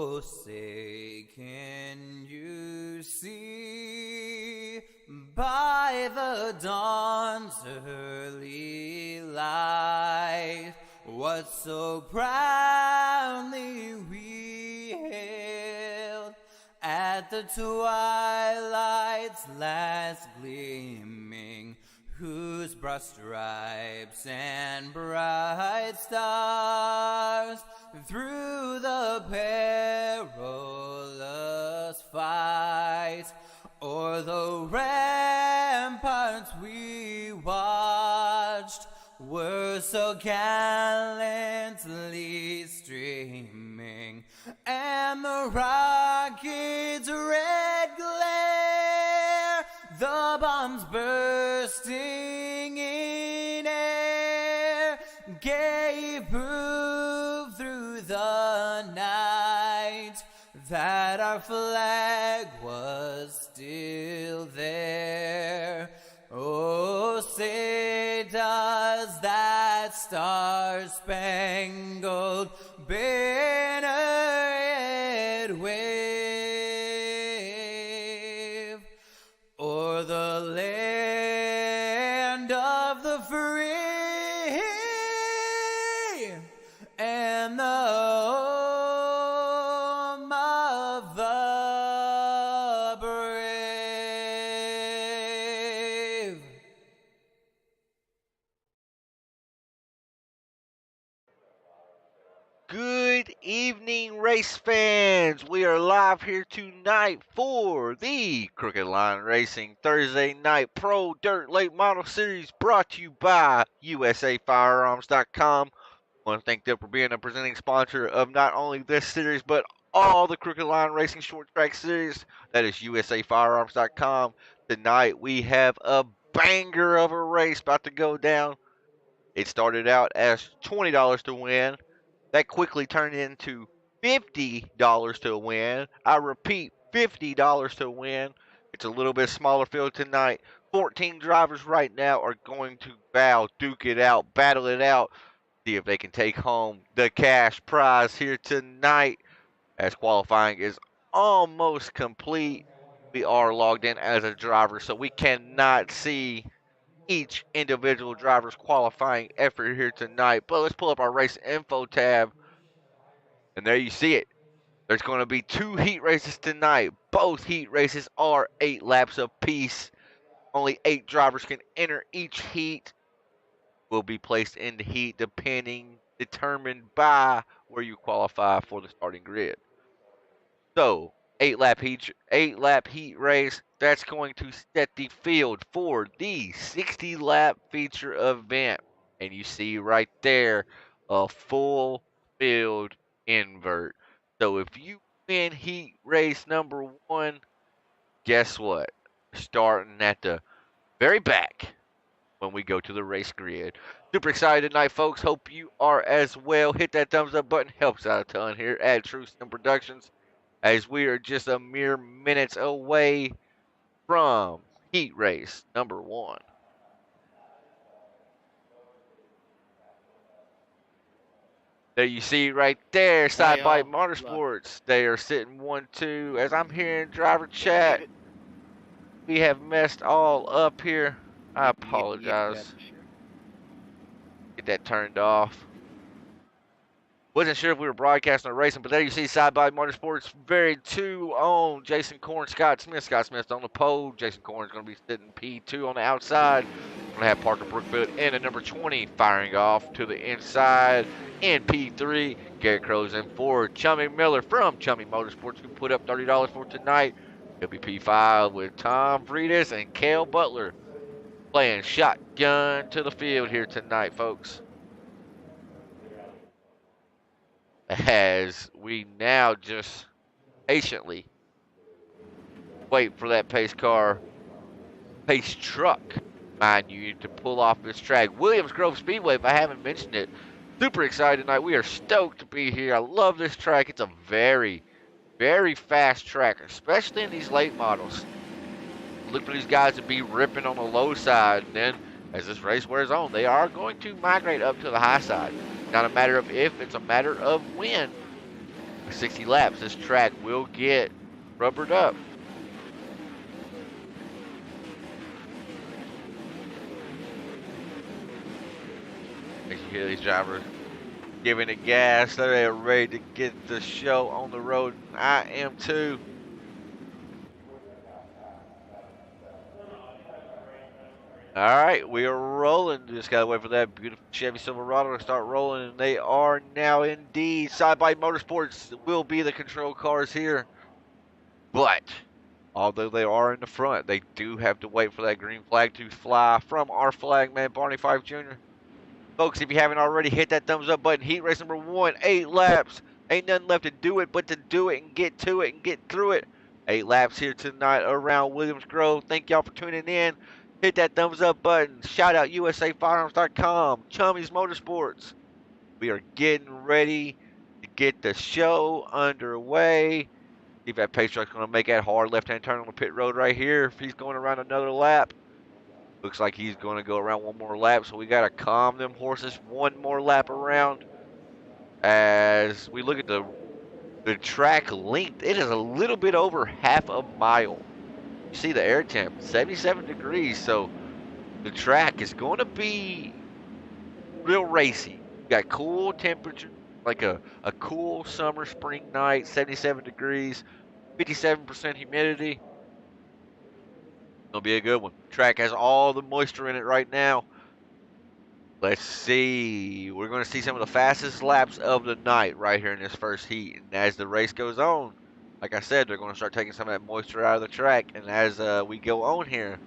Oh, say, can you see by the dawn's early light what so proudly we hailed at the twilight's last gleaming, whose broad stripes and bright stars through the perilous fight o'er the ramparts we watched were so gallantly streaming, and the rocket's red glare, the bombs bursting in air, gave proof through the night that our flag was still there. Oh, say does that star-spangled banner yet wave o'er the land of the free and the home of the brave. Good evening, race fans. We are live here tonight for the Crooked Line Racing Thursday Night Pro Dirt Late Model Series, brought to you by USAFirearms.com. I want to thank them for being a presenting sponsor of not only this series, but all the Crooked Line Racing Short Track Series. That is USAFirearms.com. Tonight we have a banger of a race about to go down. It started out as $20 to win. That quickly turned into $50 to win. I repeat, $50 to win. It's a little bit smaller field tonight. 14 drivers right now are going to duke it out, battle it out, see if they can take home the cash prize here tonight. As qualifying is almost complete, we are logged in as a driver, so we cannot see each individual driver's qualifying effort here tonight. But let's pull up our race info tab, and there you see it. There's going to be 2 heat races tonight. Both heat races are 8 laps apiece. Only 8 drivers can enter each heat. Will be placed in the heat determined by where you qualify for the starting grid. So, 8 lap heat race. That's going to set the field for the 60-lap feature event. And you see right there a full field invert. So if you win heat race number 1, guess what? Starting at the very back when we go to the race grid. Super excited tonight, folks. Hope you are as well. Hit that thumbs up button. Helps out a ton here at True Sim Productions, as we are just a mere minutes away from heat race number 1. There you see right there, Side Bite Motorsports. They are sitting 1-2. As I'm hearing driver chat, we have messed all up here. I apologize. Get that turned off. Wasn't sure if we were broadcasting or racing, but there you see Side Bite Motorsports, very 2 on Jason Corn, Scott Smith. Scott Smith's on the pole. Jason Corn's going to be sitting P2 on the outside. Going to have Parker Brookfield in at number 20, firing off to the inside. In P3, Garrett Crow's in for Chummy Miller from Chummy Motorsports, who put up $30 for tonight. He'll be P5 with Tom Freitas and Cale Butler playing shotgun to the field here tonight, folks. As we now just patiently wait for that pace truck, mind you, to pull off this track. Williams Grove Speedway, if I haven't mentioned it. Super excited tonight. We are stoked to be here. I love this track. It's a very, very fast track, especially in these late models. Look for these guys to be ripping on the low side, and then as this race wears on, they are going to migrate up to the high side. Not a matter of if, it's a matter of when. 60 laps, this track will get rubbered up. As you hear these drivers giving it gas, they're ready to get the show on the road. I am too. All right, we are rolling. Just gotta wait for that beautiful Chevy Silverado to start rolling, and they are now indeed. Sidebite Motorsports will be the control cars here, but although they are in the front, they do have to wait for that green flag to fly from our flagman Barney Fife Jr. Folks, if you haven't already, hit that thumbs up button. Heat race number 1, 8 laps. Ain't nothing left to do it but to do it and get to it and get through it. 8 laps here tonight around Williams Grove. Thank y'all for tuning in. Hit that thumbs up button. Shout out USAFirearms.com, Chummies Motorsports. We are getting ready to get the show underway. See if that pace truck's going to make that hard left-hand turn on the pit road right here. If he's going around another lap. Looks like he's going to go around one more lap, so we got to calm them horses one more lap around. As we look at the track length, it is a little bit over half a mile. You see the air temp, 77 degrees, so the track is going to be real racy. You got cool temperature, like a cool summer spring night, 77 degrees, 57% humidity. It'll be a good one. Track has all the moisture in it right now. Let's see. We're going to see some of the fastest laps of the night right here in this first heat. And as the race goes on, like I said, they're going to start taking some of that moisture out of the track. And as we go on here,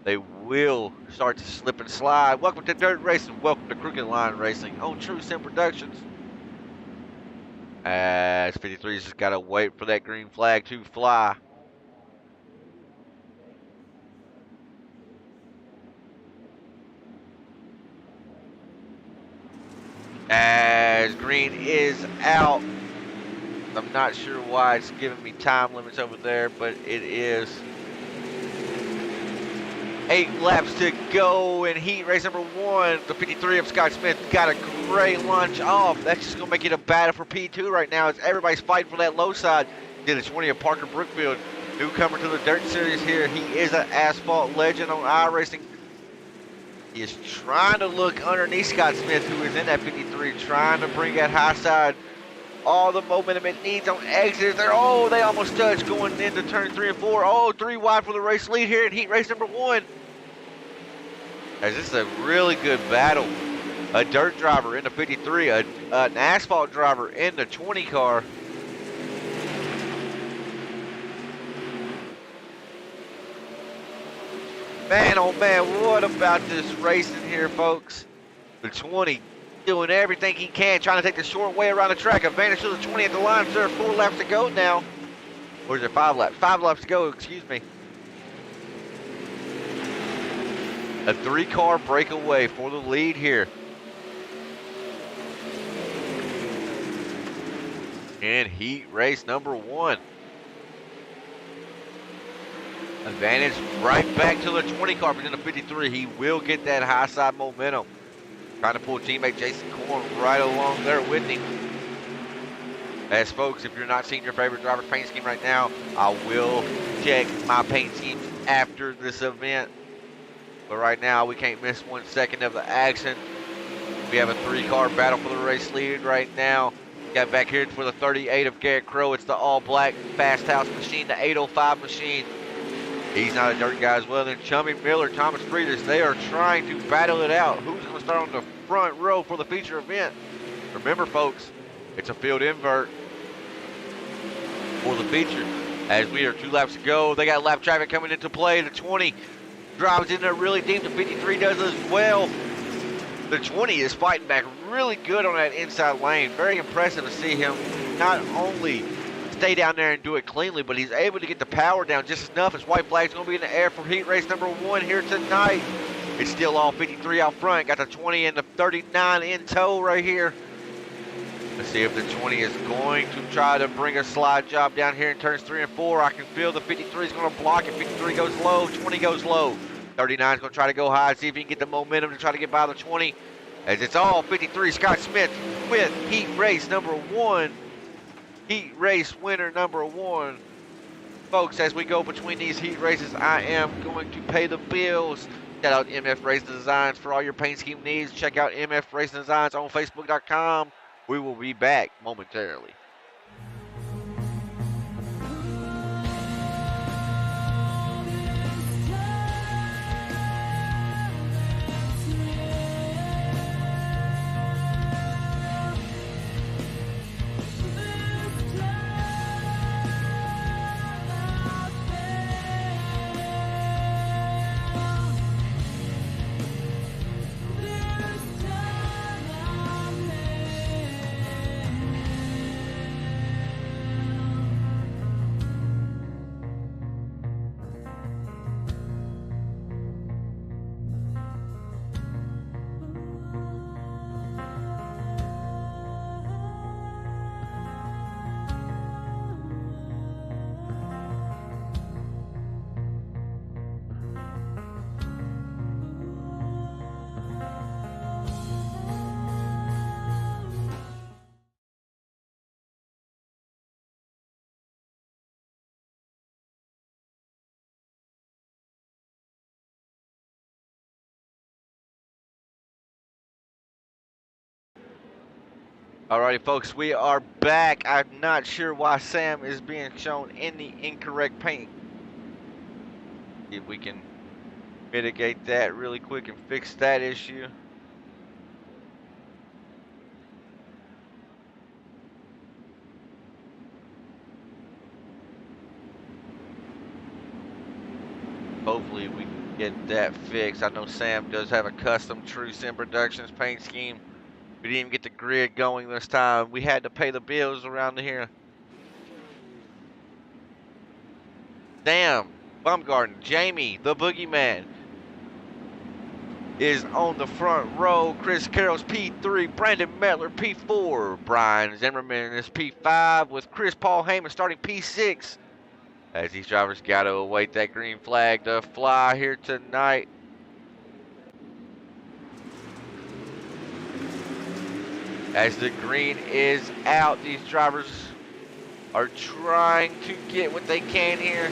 they will start to slip and slide. Welcome to Dirt Racing. Welcome to Crooked Line Racing on True Sim Productions. As 53's just got to wait for that green flag to fly. As green is out. I'm not sure why it's giving me time limits over there, but it is. 8 laps to go in heat race number 1. The 53 of Scott Smith got a great launch off. That's just going to make it a battle for P2 right now as everybody's fighting for that low side. Did a 20 of Parker Brookfield, newcomer to the Dirt Series here. He is an asphalt legend on iRacing. He is trying to look underneath Scott Smith, who is in that 53, trying to bring that high side. All the momentum it needs on exits there. Oh, they almost touched going into turn 3 and 4. Oh, 3 wide for the race lead here in heat race number 1. As this is a really good battle. A dirt driver in the 53, an asphalt driver in the 20 car. Man, oh man, what about this racing here, folks? The 20 doing everything he can, trying to take the short way around the track. Advantage to the 20 at the line. So there are 4 laps to go now. Or is there 5 laps? 5 laps to go, excuse me. A 3-car breakaway for the lead here. In heat race number 1. Advantage right back to the 20 car, but in the 53, he will get that high side momentum. Trying to pull teammate Jason Korn right along there with him. As folks, if you're not seeing your favorite driver's paint scheme right now, I will check my paint schemes after this event. But right now, we can't miss 1 second of the action. We have a 3-car battle for the race lead right now. Got back here for the 38 of Garrett Crow. It's the all-black Fast House machine, the 805 machine. He's not a dirt guy as well. Then Chummy Miller, Thomas Frieders, they are trying to battle it out. Who's going to start on the front row for the feature event? Remember, folks, it's a field invert for the feature. As we are 2 laps to go, they got lap traffic coming into play. The 20 drives in there really deep. The 53 does as well. The 20 is fighting back really good on that inside lane. Very impressive to see him not only stay down there and do it cleanly, but he's able to get the power down just enough as white flag's going to be in the air for heat race number 1 here tonight. It's still all 53 out front. Got the 20 and the 39 in tow right here. Let's see if the 20 is going to try to bring a slide job down here in turns 3 and 4. I can feel the 53 is going to block it. 53 goes low, 20 goes low. 39 is going to try to go high, see if he can get the momentum to try to get by the 20. As it's all 53, Scott Smith with heat race number 1. heat race winner number 1. Folks, as we go between these heat races, I am going to pay the bills. Shout out MF Racing Designs for all your paint scheme needs. Check out MF Racing Designs on Facebook.com. We will be back momentarily. Alrighty, folks, we are back. I'm not sure why Sam is being shown in the incorrect paint. See if we can mitigate that really quick and fix that issue. Hopefully we can get that fixed. I know Sam does have a custom True Sim Productions paint scheme. We didn't even get the grid going this time. We had to pay the bills around here. Sam Baumgarten, Jamie, the Boogeyman, is on the front row. Chris Carroll's P3, Brandon Mettler P4, Brian Zimmerman is P5 with Chris Paul Heyman starting P6. As these drivers got to await that green flag to fly here tonight. As the green is out, these drivers are trying to get what they can here.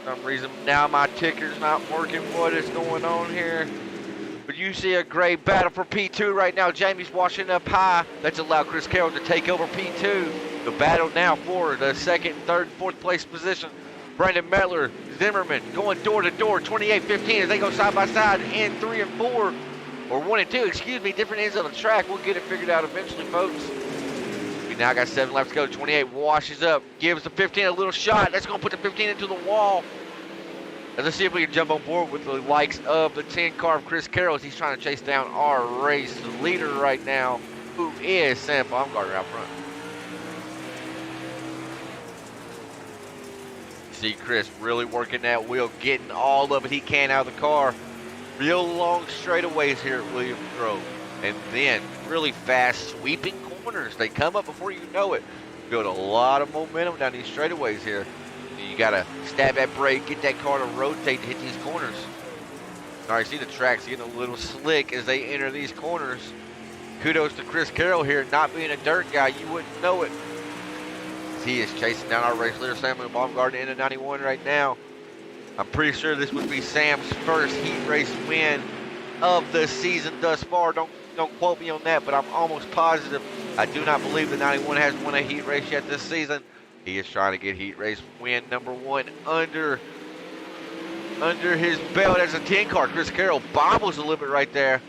For some reason now my ticker's not working. What is going on here? But you see a great battle for P2 right now. Jamie's washing up high. That's allowed Chris Carroll to take over P2. The battle now for the second, third, fourth place position. Brandon Mettler, Zimmerman going door to door, 28-15 as they go side by side in 3 and 4. Or 1 and 2, excuse me, different ends of the track. We'll get it figured out eventually, folks. We now got 7 laps to go. 28 washes up, gives the 15 a little shot. That's going to put the 15 into the wall. And let's see if we can jump on board with the likes of the 10 car of Chris Carroll as he's trying to chase down our race leader right now, who is Sam Baumgartner out front. See Chris really working that wheel, getting all of it he can out of the car. Real long straightaways here at Williams Grove. And then really fast sweeping corners. They come up before you know it. Build a lot of momentum down these straightaways here. You gotta stab that brake, get that car to rotate to hit these corners. All right, see the track's getting a little slick as they enter these corners. Kudos to Chris Carroll here, not being a dirt guy, you wouldn't know it. He is chasing down our race leader, Samuel Baumgartner, into 91 right now. I'm pretty sure this would be Sam's first heat race win of the season thus far. Don't quote me on that, but I'm almost positive. I do not believe the 91 has won a heat race yet this season. He is trying to get heat race win number 1 under his belt as a 10 car. Chris Carroll bobbles a little bit right there.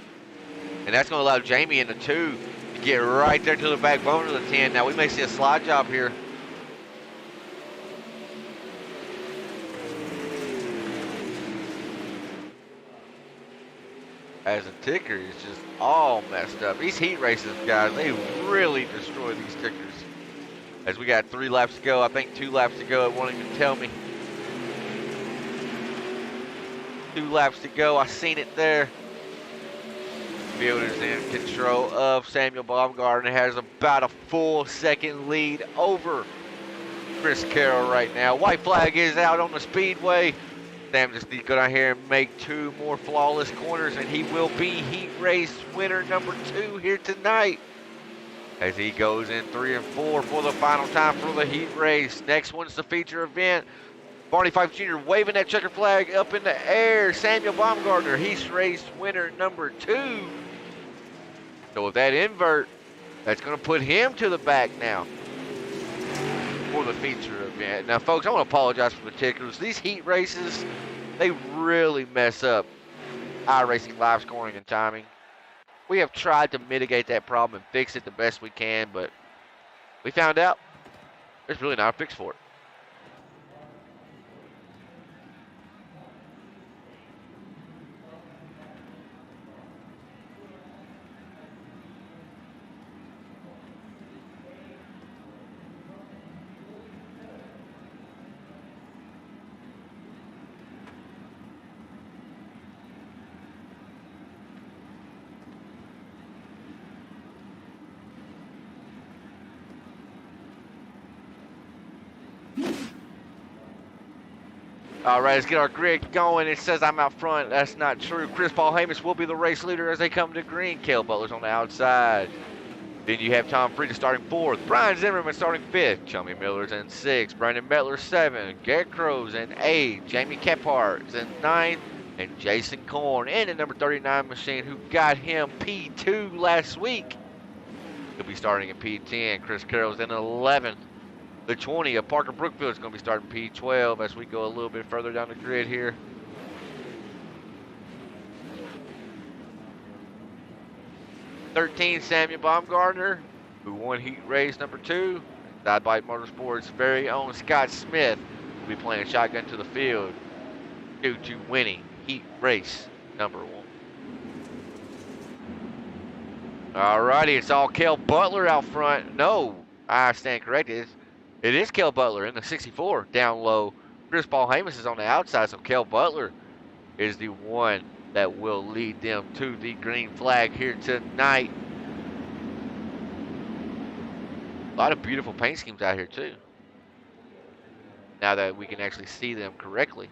And that's going to allow Jamie in the 2 to get right there to the backbone of the 10. Now we may see a slide job here. As a ticker is just all messed up. These heat races, guys, they really destroy these tickers. As we got 3 laps to go, I think 2 laps to go, it won't even tell me. 2 laps to go, I seen it there. Field is in control of Samuel Baumgartner, has about a full second lead over Chris Carroll right now. White flag is out on the speedway. Sam just needs to go down here and make 2 more flawless corners, and he will be heat race winner number 2 here tonight. as he goes in 3 and 4 for the final time for the heat race. Next one's the feature event. Barney Fife Jr. waving that checker flag up in the air. Samuel Baumgartner, he's race winner number 2. So with that invert, that's going to put him to the back now for the feature event. Now, folks, I want to apologize for the particulars. These heat races, they really mess up iRacing live scoring and timing. We have tried to mitigate that problem and fix it the best we can, but we found out there's really not a fix for it. All right, let's get our grid going. It says I'm out front. That's not true. Chris Paul Hamus will be the race leader as they come to green. Cale Butler's on the outside. Then you have Tom Frieda starting 4th. Brian Zimmerman starting 5th. Chummy Miller's in 6th. Brandon Mettler 7th. Garrett Crow's in 8th. Jamie Kephart's in 9th. And Jason Korn in the number 39 machine who got him P2 last week. He'll be starting in P10. Chris Carroll's in 11th. The 20 of Parker Brookfield is going to be starting P12 as we go a little bit further down the grid here. (13) Samuel Baumgartner, who won heat race number 2. Side Bite Motorsports' very own Scott Smith will be playing shotgun to the field due to winning heat race number 1. Alrighty, it's all Cale Butler out front. No, I stand corrected. It is Cale Butler in the 64 down low. Chris Paul Hamus is on the outside, so Cale Butler is the one that will lead them to the green flag here tonight. A lot of beautiful paint schemes out here too, now that we can actually see them correctly.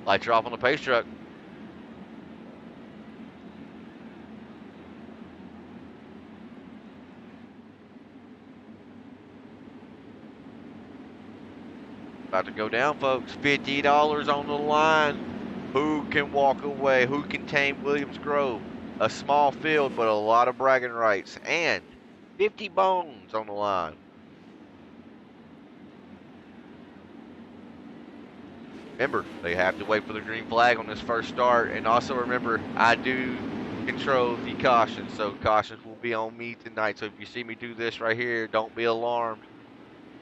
Lights are off on the pace truck. About to go down, folks. $50 on the line. Who can walk away? Who can tame Williams Grove? A small field, but a lot of bragging rights. And 50 bones on the line. Remember, they have to wait for the green flag on this first start. And also remember, I do control the caution, so cautions will be on me tonight. So if you see me do this right here, don't be alarmed.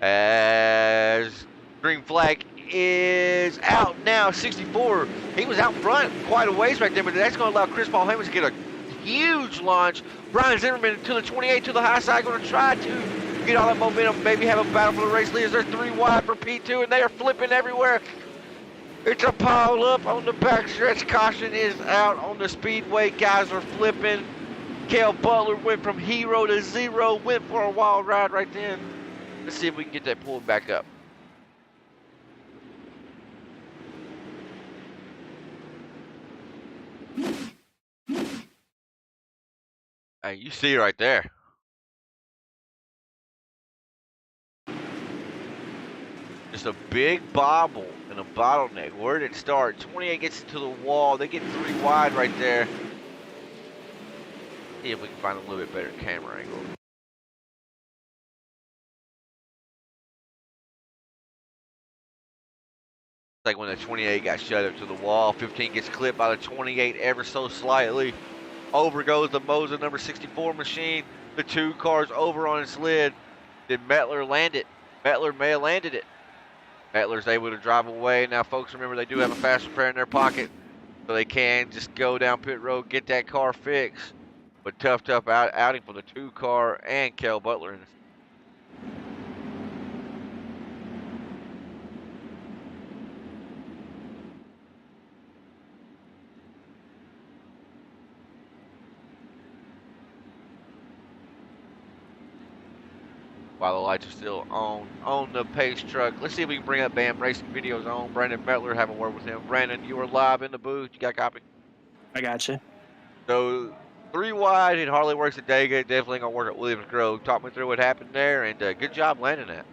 As green flag is out now, 64. He was out front quite a ways back there, but that's going to allow Chris Paul Hammons to get a huge launch. Brian Zimmerman to the 28 to the high side, going to try to get all that momentum, maybe have a battle for the race leaders. They're 3 wide for P2, and they are flipping everywhere. It's a pile up on the backstretch. Caution is out on the speedway. Guys are flipping. Cale Butler went from hero to 0, went for a wild ride right then. Let's see if we can get that pulled back up. Hey, you see right there. Just a big bobble and a bottleneck. Where did it start? 28 gets to the wall. They get 3 wide right there. See if we can find a little bit better camera angle. Like when the 28 got shut up to the wall, 15 gets clipped by the 28 ever so slightly. Over goes the Moser number 64 machine. The 2 cars over on its lid. Did Mettler land it? Mettler may have landed it. Mettler's able to drive away. Now, folks, remember they do have a fast repair in their pocket, so they can just go down pit road, get that car fixed. But tough outing for the 2 car and Cale Butler. while the lights are still on the pace truck. Let's see if we can bring up BAM Racing videos on. Brandon Mettler, have a word with him. Brandon, you are live in the booth. You got a copy? I got you. So 3 wide, it hardly works at Daygate. Definitely gonna work at Williams Grove. Talk me through what happened there, and good job landing that.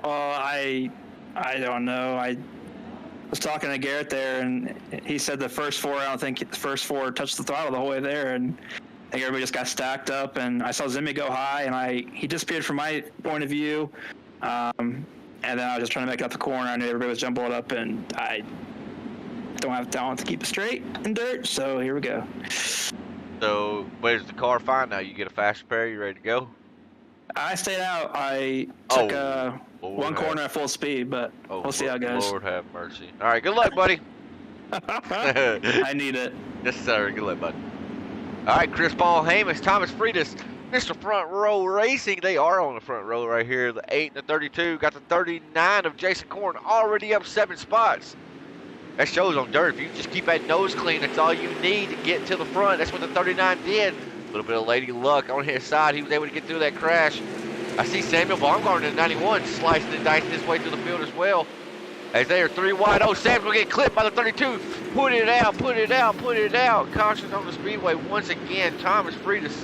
I don't know. I was talking to Garrett there, and he said the first 4. I don't think the first 4 touched the throttle the whole way there, and I think everybody just got stacked up. And I saw Zimmy go high, and he disappeared from my point of view. And then I was just trying to make up the corner. I knew everybody was jumbling up, and I don't have talent to keep it straight in dirt. So here we go. So where's the car fine now? You get a fast repair. You ready to go? I stayed out. I took Lord one corner at full speed, but we'll see how it goes. Lord have mercy. All right, good luck, buddy. I need it. Yes, sir. Good luck, buddy. All right, Chris Paul Hamus, Thomas Freitas, Mr. Front Row Racing. They are on the front row right here. The 8 and the 32. Got the 39 of Jason Korn already up 7 spots. That shows on dirt. If you just keep that nose clean, that's all you need to get to the front. That's what the 39 did. A little bit of lady luck on his side. He was able to get through that crash. I see Samuel Baumgartner in the 91 slicing and dicing his way through the field as well. As they are 3 wide. Oh, Sam's going to get clipped by the 32. Put it out, put it out, put it out. Cautions on the speedway once again. Thomas Freitas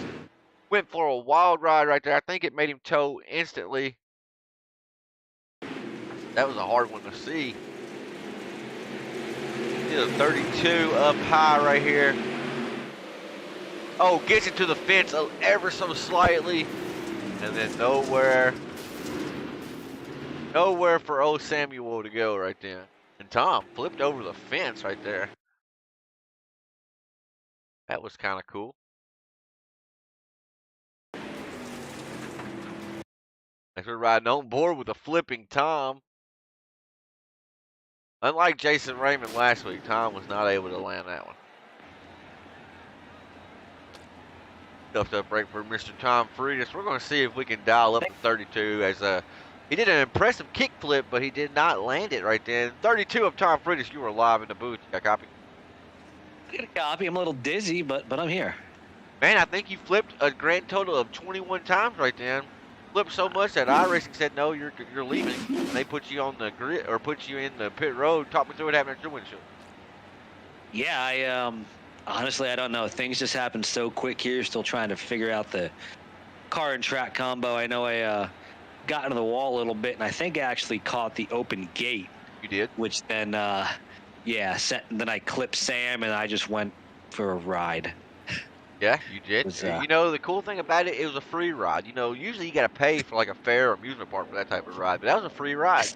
went for a wild ride right there. I think it made him tow instantly. That was a hard one to see. The 32 up high right here. Oh, gets it to the fence ever so slightly. And then nowhere for old Samuel to go right then. And Tom flipped over the fence right there. That was kind of cool. As we're riding on board with a flipping Tom. Unlike Jason Raymond last week, Tom was not able to land that one. Stuffed up break for Mr. Tom Freitas. We're going to see if we can dial up the 32 as he did an impressive kick flip, but he did not land it right then. 32 of Tom Freitas, you were live in the booth. You got a copy? I got a copy. I'm a little dizzy, but I'm here. Man, I think you flipped a grand total of 21 times right then. Flipped so much that iRacing said, no, you're leaving. And they put you on the grid, or put you in the pit road. Talk me through what happened at your windshield. Yeah, I honestly, I don't know. Things just happened so quick here. Still trying to figure out the car and track combo. I know I got into the wall a little bit, and I think I actually caught the open gate. You did? Which then, then I clipped Sam, and I just went for a ride. Yeah, you did. Was, You know, the cool thing about it was a free ride. You know, usually you got to pay for like a fair or amusement park for that type of ride, but that was a free ride.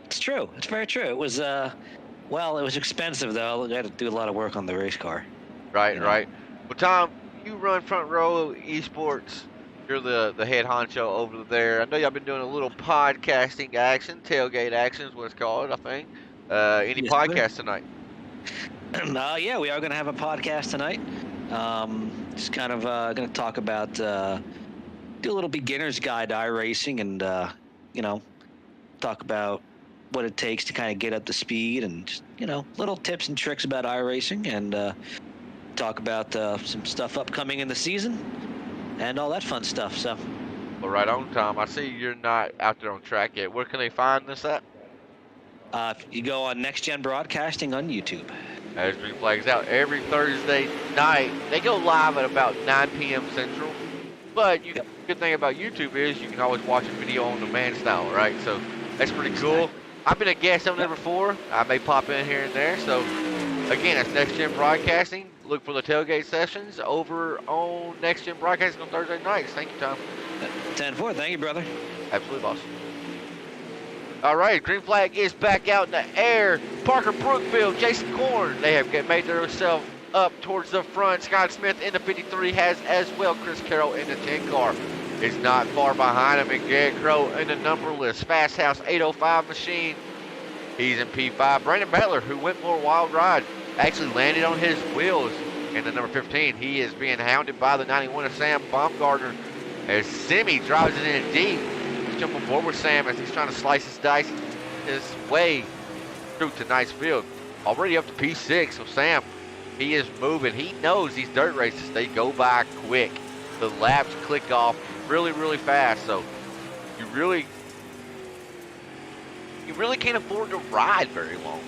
It's true. It's very true. It was, well, it was expensive, though. I had to do a lot of work on the race car. Right, You know? right. Well, Tom, you run Front Row Esports. You're the head honcho over there. I know y'all been doing a little podcasting action, tailgate action is what it's called, I think. Any Yes, podcast tonight? Yeah, we are going to have a podcast tonight. Just kind of going to talk about, do a little beginner's guide to iRacing and, you know, talk about what it takes to kind of get up to speed and, just, you know, little tips and tricks about iRacing and talk about some stuff upcoming in the season and all that fun stuff. So, Well, right on, Tom. I see you're not out there on track yet. Where can they find this at? you go on Next Gen Broadcasting on YouTube. As Green Flag's out every Thursday night. They go live at about 9 p.m. Central. But good thing about YouTube is you can always watch a video on demand style, right? So that's pretty cool. I've been a guest on there before. I may pop in here and there. So again, that's Next Gen Broadcasting. Look for the tailgate sessions over on Next Gen Broadcasting on Thursday nights. Thank you, Tom. 10-4. Thank you, brother. Absolutely, boss. All right, Green Flag is back out in the air. Parker Brookfield, Jason Korn, they have made themselves up towards the front. Scott Smith in the 53 has as well. Chris Carroll in the 10 car is not far behind him. And Garrett Crow in the numberless Fast House 805 machine. He's in P5. Brandon Butler, who went for a wild ride, actually landed on his wheels in the number 15. He is being hounded by the 91 of Sam Baumgartner as Simi drives it in deep. Jumping forward, Sam, as he's trying to slice his dice his way through tonight's field. Already up to P6, so Sam, he is moving. He knows these dirt races, they go by quick. the laps click off really, really fast. So you really can't afford to ride very long.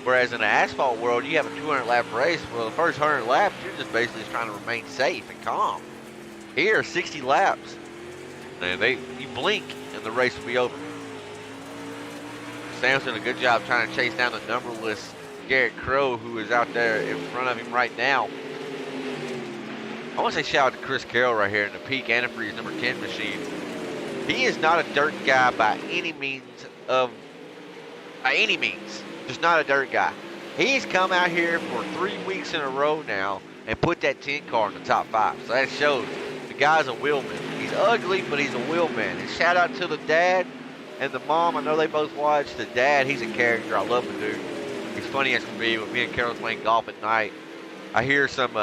Whereas in the asphalt world, you have a 200 lap race. Well, the first 100 laps, you're just basically just trying to remain safe and calm. Here, 60 laps, and you blink and the race will be over. Sam's doing a good job trying to chase down the numberless Garrett Crowe, who is out there in front of him right now. I want to say shout out to Chris Carroll right here in the Peak Antifreeze number 10 machine. He is not a dirt guy by any means. Just not a dirt guy. He's come out here for 3 weeks in a row now and put that 10 car in the top 5. So that shows the guy's a wheelman. He's ugly, but he's a wheelman. And shout out to the dad and the mom. I know they both watch. The dad, he's a character. I love the dude. He's funny as can be. When me and Carol's playing golf at night, I hear some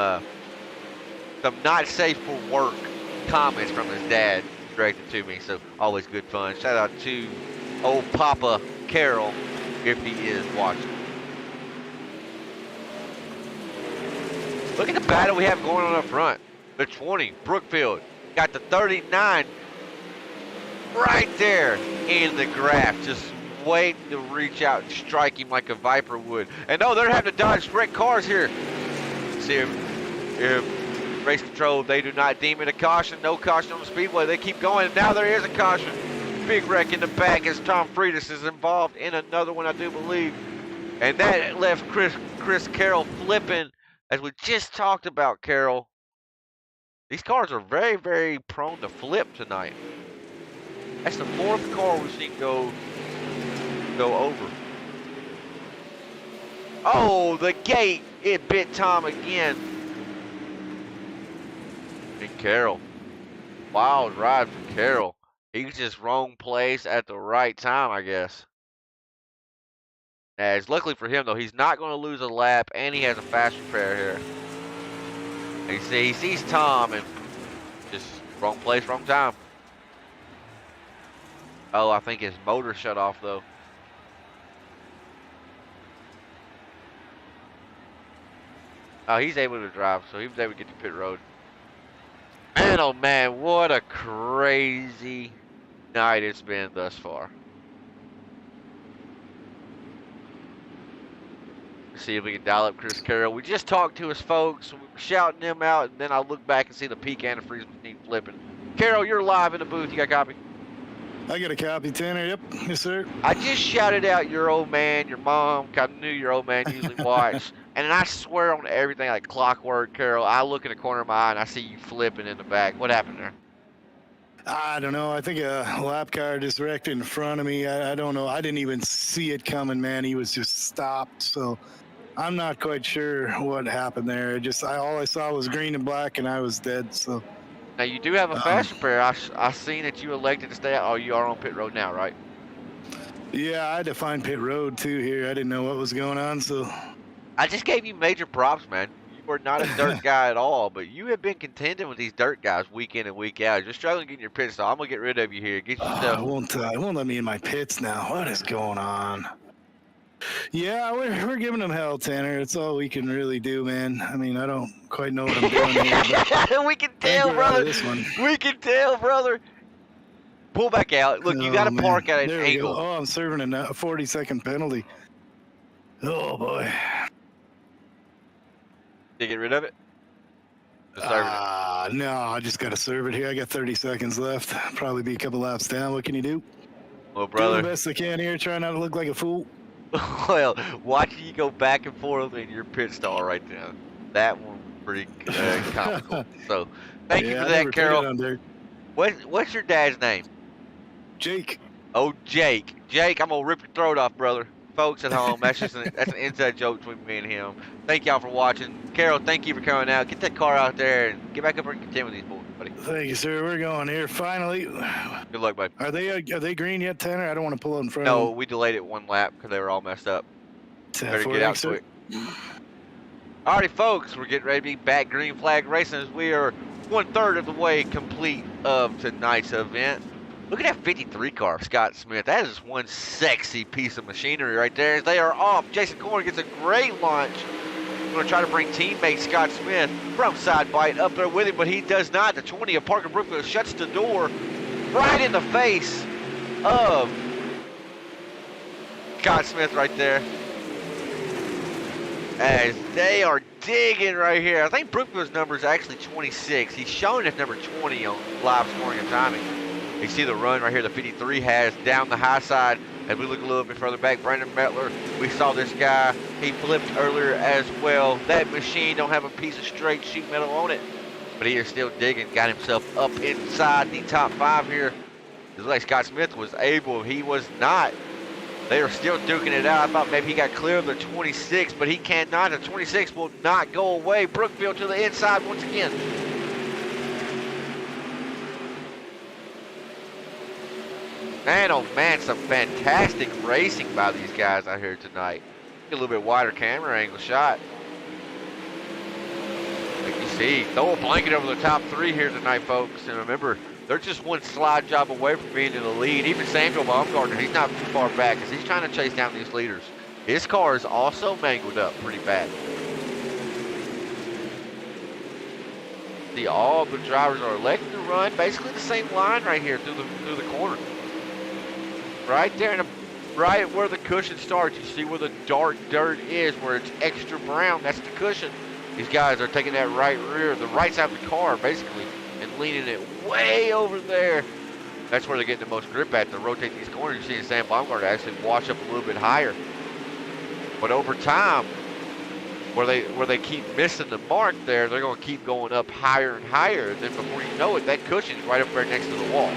not safe for work comments from his dad directed to me. So always good fun. Shout out to old Papa Carroll, if he is watching. Look at the battle we have going on up front. The 20, Brookfield, got the 39 right there in the graph, just waiting to reach out and strike him like a Viper would. And no, they're having to dodge wrecked cars here. See if race control, they do not deem it a caution. No caution on the speedway. They keep going, and now there is a caution. Big wreck in the back as Tom Freitas is involved in another one, I do believe. And that left Chris Carroll flipping, as we just talked about, Carroll. These cars are very, very prone to flip tonight. That's the 4th car we've seen go over. Oh, the gate, it bit Tom again. And Carroll, wild ride for Carroll. He's just wrong place at the right time, I guess. As luckily for him, though, he's not going to lose a lap, and he has a fast repair here. And he sees Tom, and just wrong place, wrong time. Oh, I think his motor shut off, though. Oh, he's able to drive, so he was able to get to pit road. Man, oh man, what a crazy night it's been thus far. Let's see if we can dial up Chris Carroll. We just talked to his folks, we were shouting them out, and then I look back and see the Peak Antifreeze machine flipping. Carroll, you're live in the booth. You got a copy? I got a copy, Tanner. Yep, yes, sir. I just shouted out your old man, your mom. I knew your old man usually watched. And I swear on everything like clockwork, Carroll, I look in the corner of my eye and I see you flipping in the back. What happened there? I don't know. I think a lap car just wrecked in front of me. I don't know. I didn't even see it coming, man. He was just stopped. So I'm not quite sure what happened there. All I saw was green and black, and I was dead. So. Now you do have a fast repair. I seen that you elected to stay out. Oh, you are on pit road now, right? Yeah, I had to find pit road too here. I didn't know what was going on, so. I just gave you major props, man. You are not a dirt guy at all, but you have been contending with these dirt guys week in and week out. You're struggling getting your pit stop. I'm gonna get rid of you here. Get yourself. It won't let me in my pits now. What is going on? Yeah, we're giving them hell, Tanner. It's all we can really do, man. I mean, I don't quite know what I'm doing here. We can tell, brother. We can tell, brother. Pull back out. Look, you got to park at an angle. Oh, I'm serving a 40-second penalty. Oh boy. Did you get rid of it? No, I just got to serve it here. I got 30 seconds left. Probably be a couple laps down. What can you do? Well, brother. Do the best I can here. Try not to look like a fool. Well, watching you go back and forth in your pit stall right now, that one pretty comical. So, thank you for that, Carroll. What's your dad's name? Jake. Oh, Jake. Jake, I'm gonna rip your throat off, brother. Folks at home, that's just that's an inside joke between me and him. Thank y'all for watching. Carroll, thank you for coming out. Get that car out there and get back up and contend with these boys, buddy. Thank you, sir. We're going here finally. Good luck, buddy. Are they green yet, Tanner? I don't want to pull out in front of No, them. we delayed it one lap because they were all messed up. Better Better get out quick. Alrighty, folks, we're getting ready to be back green flag racing as we are 1/3 of the way complete of tonight's event. Look at that 53 car, Scott Smith. That is one sexy piece of machinery right there. As they are off, Jason Corn gets a great launch Going to try to bring teammate Scott Smith from Side Bite up there with him, but he does not. The 20 of Parker Brookfield shuts the door right in the face of Scott Smith right there. As they are digging right here. I think Brookfield's number is actually 26. He's showing as number 20 on live scoring and timing. You see the run right here the 53 has down the high side. As we look a little bit further back, Brandon Mettler, we saw this guy. He flipped earlier as well. That machine don't have a piece of straight sheet metal on it, but he is still digging. Got himself up inside the top 5 here. It looks like Scott Smith was able. He was not. They are still duking it out. I thought maybe he got clear of the 26, but he cannot. The 26 will not go away. Brookfield to the inside once again. Man, oh man, some fantastic racing by these guys out here tonight. Get a little bit wider camera angle shot. Like you see, throw a blanket over the top 3 here tonight, folks. And remember, they're just one slide job away from being in the lead. Even Samuel Baumgartner, he's not too far back because he's trying to chase down these leaders. His car is also mangled up pretty bad. See, all the drivers are electing to run basically the same line right here through the corner. Right there, right where the cushion starts, you see where the dark dirt is, where it's extra brown. That's the cushion. These guys are taking that right rear, the right side of the car, basically, and leaning it way over there. That's where they're getting the most grip at to rotate these corners. You see Sam Baumgartner actually wash up a little bit higher. But over time, where they keep missing the mark there, they're going to keep going up higher and higher. And then before you know it, that cushion's right up there next to the wall.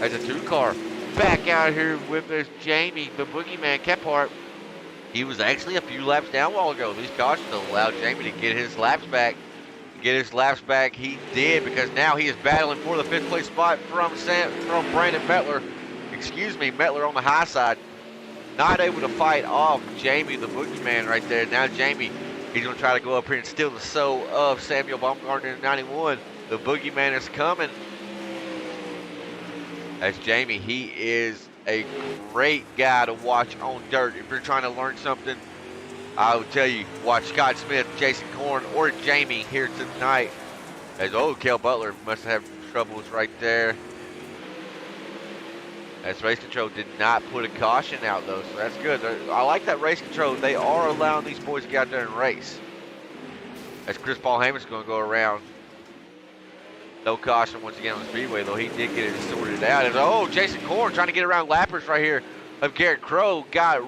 As a 2-car back out here with this Jamie, the boogeyman Kephart. He was actually a few laps down a while ago. These cautions allowed Jamie to get his laps back. He did, because now he is battling for the 5th place spot from Brandon Mettler. Excuse me, Mettler on the high side. Not able to fight off Jamie, the boogeyman right there. Now Jamie, he's going to try to go up here and steal the soul of Samuel Baumgartner in 91. The boogeyman is coming. As Jamie, he is a great guy to watch on dirt. If you're trying to learn something, I would tell you, watch Scott Smith, Jason Korn, or Jamie here tonight. As Kel Butler must have troubles right there. As Race Control did not put a caution out though, so that's good. I like that Race Control. They are allowing these boys to get out there and race. As Chris Paul Heyman's going to go around. No caution once again on the speedway, though he did get it sorted out. And Jason Korn trying to get around lappers right here of Garrett Crow. Got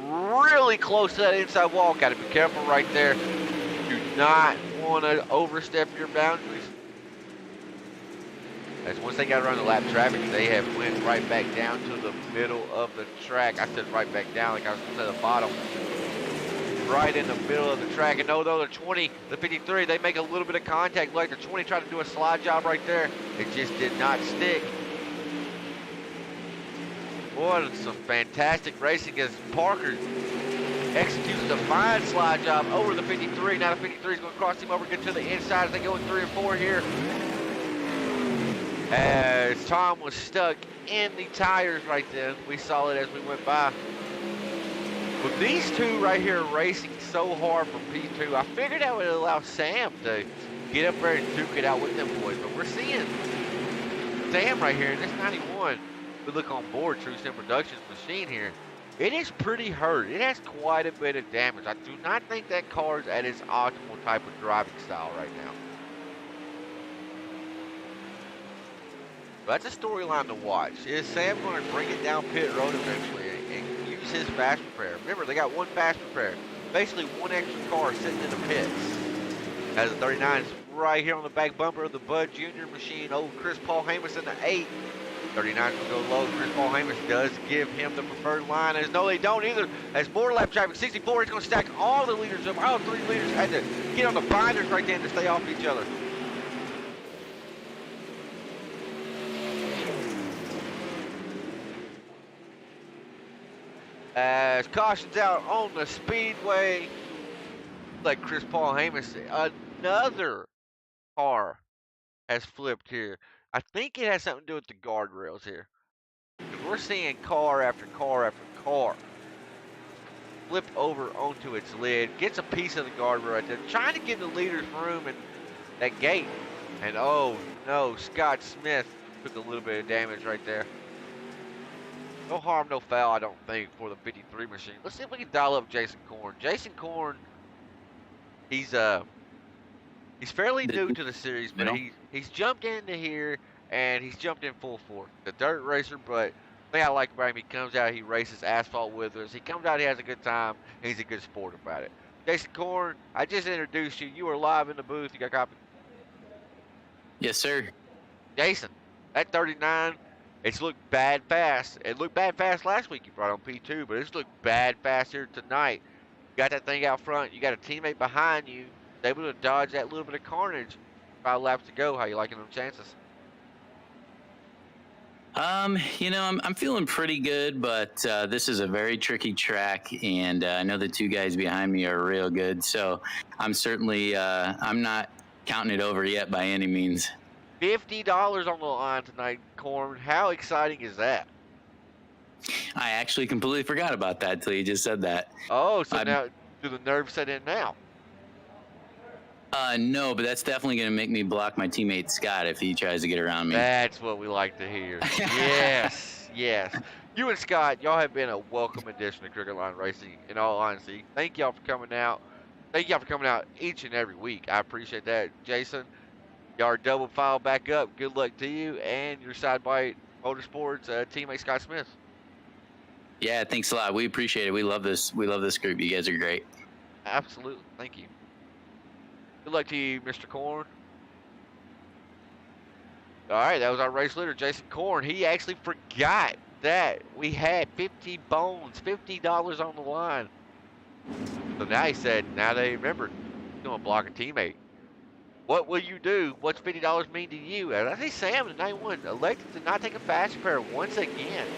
really close to that inside wall. Got to be careful right there. Do not want to overstep your boundaries. As once they got around the lap traffic, they have went right back down to the middle of the track. I said right back down like I was going to the bottom. Right in the middle of the track. And though the 20, the 53, they make a little bit of contact. Like the 20 tried to do a slide job right there. It just did not stick. Boy, some fantastic racing as Parker executes the fine slide job over the 53. Now the 53 is going to cross him over, get to the inside as they go in 3 and 4 here. As Tom was stuck in the tires right then. We saw it as we went by. With these two right here racing so hard for P2, I figured that would allow Sam to get up there and duke it out with them boys. But we're seeing Sam right here in this 91. We look on board, True Sim Productions machine here. It is pretty hurt. It has quite a bit of damage. I do not think that car is at its optimal type of driving style right now. But that's a storyline to watch. Is Sam going to bring it down pit road eventually and use his fast repair? Remember, they got one fast repair. Basically, one extra car sitting in the pits. As the 39 is right here on the back bumper of the Bud Jr. machine. Old Chris Paul Hamus in the 8. 39 will go low. Chris Paul Hamus does give him the preferred line. As no, they don't either. As more lap traffic, 64 is going to stack all the leaders up. All 3 leaders had to get on the binders right then to stay off each other. As cautions out on the speedway, like Chris Paul Hamus, another car has flipped here. I think it has something to do with the guardrails here. we're seeing car after car after car flip over onto its lid, gets a piece of the guardrail right there, trying to give the leaders room in that gate. And oh no, Scott Smith took a little bit of damage right there. No harm, no foul, I don't think, for the 53 machine. Let's see if we can dial up Jason Korn. Jason Korn, he's fairly new to the series, but he's jumped into here and he's jumped in full force. The dirt racer, but the thing I like about him, he comes out, he races asphalt with us. He comes out, he has a good time, and he's a good sport about it. Jason Korn, I just introduced you. You were live in the booth. You got a copy? Yes, sir. Jason, that 39, it's looked bad fast. It looked bad fast last week you brought on P2, but it's looked bad fast here tonight. You got that thing out front. You got a teammate behind you. Able to dodge that little bit of carnage. 5 laps to go. How you liking them chances? You know, I'm feeling pretty good, but this is a very tricky track, and I know the two guys behind me are real good, so I'm certainly I'm not counting it over yet by any means. $50 on the line tonight, Korn. How exciting is that? I actually completely forgot about that till you just said that. Oh, so now do the nerves set in now? No, but that's definitely going to make me block my teammate Scott if he tries to get around me. That's what we like to hear. Yes, yes. You and Scott, y'all have been a welcome addition to Cricket Line Racing, in all honesty. Thank y'all for coming out. Thank y'all for coming out each and every week. I appreciate that. Jason, y'all are double file back up. Good luck to you and your Side Bite Motorsports teammate Scott Smith. Yeah, thanks a lot. We appreciate it. We love this. We love this group. You guys are great. Absolutely. Thank you. Good luck to you, Mr. Korn. All right, that was our race leader, Jason Korn. He actually forgot that we had 50 bones, $50 on the line. So now he said, now they remembered, he's going to block a teammate. What will you do? What's $50 mean to you? And I think Sam, the 91, elected to not take a fast repair once again.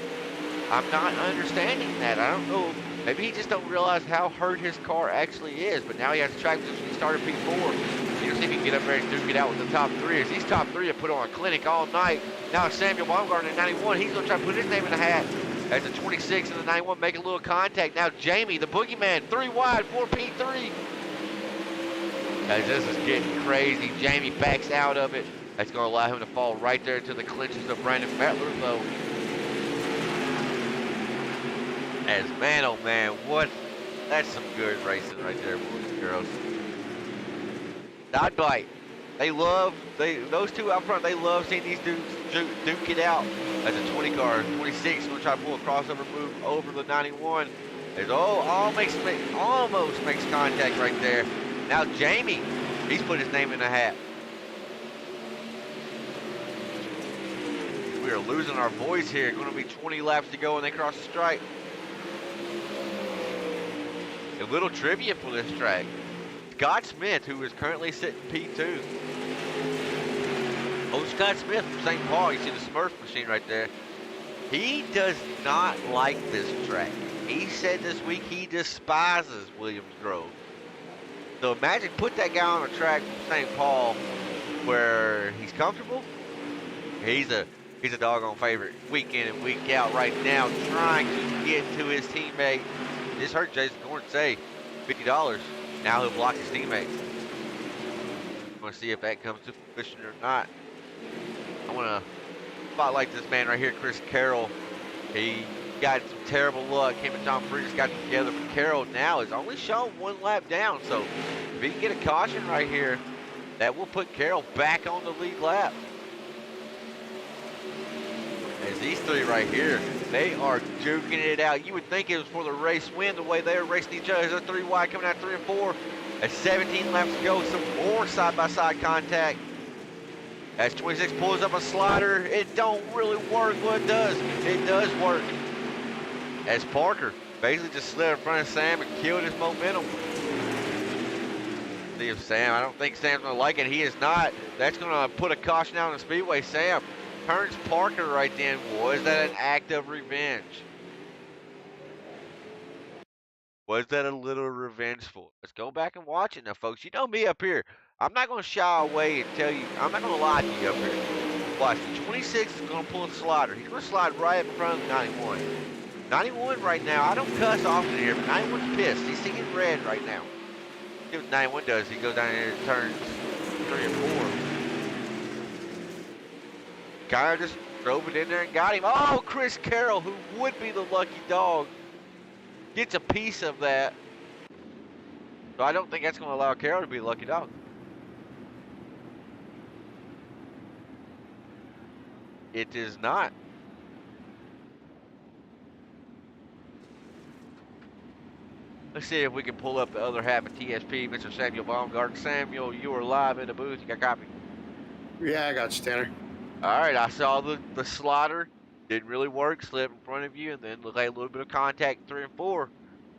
I'm not understanding that. I don't know. Maybe he just don't realize how hurt his car actually is. But now he has a track position. He started P4. So you'll see if he can get up there and duke it out with the top 3. As these top 3 have put on a clinic all night. Now Samuel Baumgartner in 91. He's going to try to put his name in the hat. As the 26 and the 91 make a little contact. Now Jamie, the boogeyman, 3 wide, 4 P3. As this is getting crazy, Jamie backs out of it. That's going to allow him to fall right there into the clinches of Brandon Mettler, though. As man, oh man, what? That's some good racing right there, boys and girls. Side Bite. Those two out front, they love seeing these dudes duke it out. As a 20 car, 26 going to try to pull a crossover move over the 91. There's almost makes contact right there. Now Jamie, he's put his name in the hat. We are losing our voice here. Going to be 20 laps to go and they cross the stripe. A little trivia for this track. Scott Smith, who is currently sitting P2. Oh, Scott Smith from St. Paul. You see the Smurf machine right there. He does not like this track. He said this week he despises Williams Grove. So imagine put that guy on a track from St. Paul where he's comfortable. He's a doggone favorite week in and week out right now, trying to get to his teammate. Just heard Jason Korn say $50. Now he'll block his teammate. I'm going to see if that comes to fruition or not. I want to spotlight this man right here, Chris Carroll. He got some terrible luck. Him and Tom Freitas got together. But Carroll now is only shown 1 lap down. So if he can get a caution right here, that will put Carroll back on the lead lap. As these 3 right here, they are juking it out. You would think it was for the race win, the way they are racing each other. There's a 3 wide coming out 3 and 4. At 17 laps to go, some more side-by-side contact. As 26 pulls up a slider, it don't really work. Well, it does. It does work. As Parker basically just slid in front of Sam and killed his momentum. See if Sam, I don't think Sam's going to like it. He is not. That's going to put a caution out on the speedway. Sam turns Parker right then. Was that an act of revenge? Was that a little revengeful? Let's go back and watch it now, folks. You know me up here. I'm not going to shy away and tell you. I'm not going to lie to you up here. Watch, the 26 is going to pull a slider. He's going to slide right in front of the 91. 91 right now, I don't cuss often here, but 91's pissed. He's seeing red right now. See what 91 does. He goes down here and turns 3 and 4. Kind of just drove it in there and got him. Oh, Chris Carroll, who would be the lucky dog, gets a piece of that. So I don't think that's going to allow Carroll to be the lucky dog. It is not. Let's see if we can pull up the other half of TSP, Mr. Samuel Baumgarten. Samuel, you are live in the booth. You got a copy? Yeah, I got you, Tanner. All right, I saw the slider. Didn't really work. Slipped in front of you, and then looked like a little bit of contact 3 and 4.